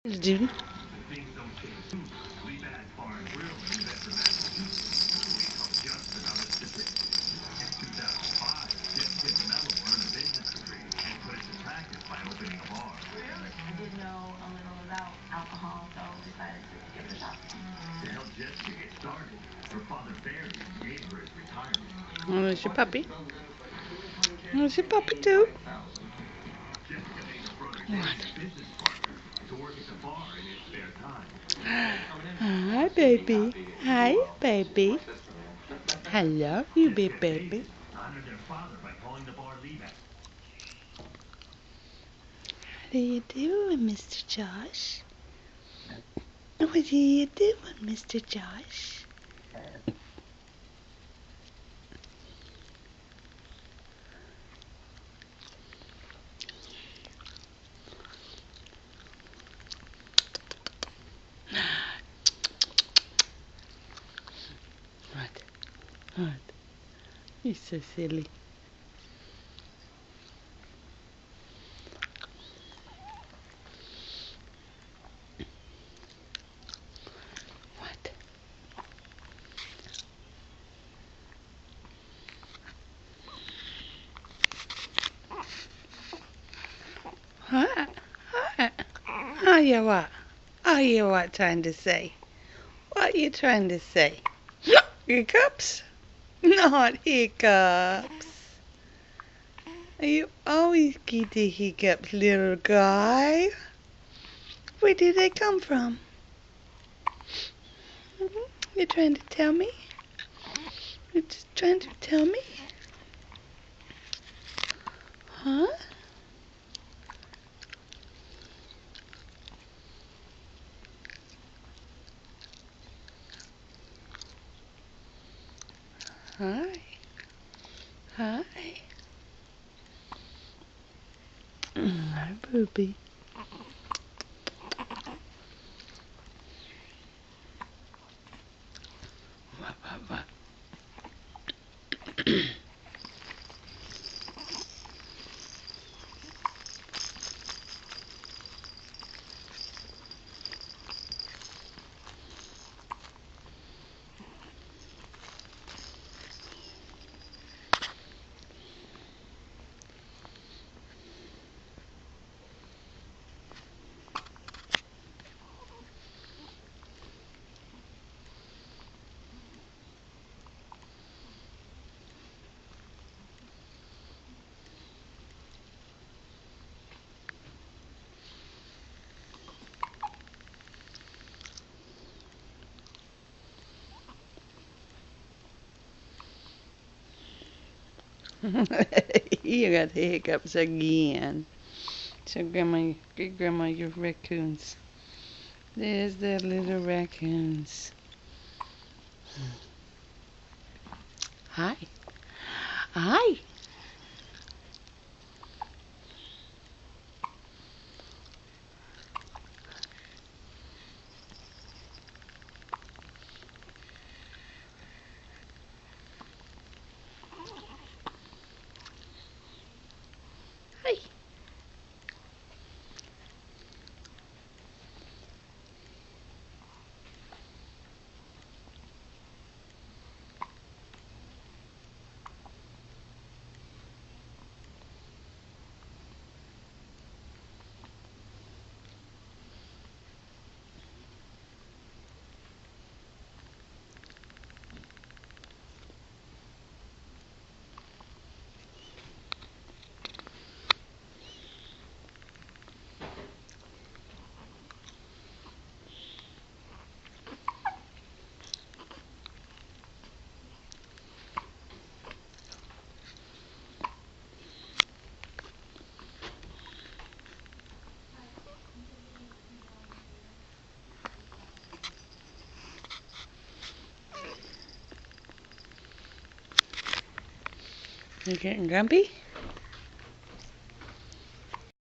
Dude. Oh, there's your puppy. There's your puppy too. What? Hi, baby. Hi, baby. Hello, you big baby. What are you doing, Mr. Josh? What are you doing, Mr. Josh? What? What? You're so silly. What? What? What? Oh, you what? Oh, you what trying to say? What you trying to say? Hiccups? Not hiccups. You always get the hiccups, little guy. Where did they come from? You're trying to tell me? You're just trying to tell me? Huh? Hi. Hi. Hi, Poopy. What, what? You got the hiccups again. So Grandma, give Grandma your raccoons. There's the little raccoons. Hi. Hi. Hi. You getting grumpy?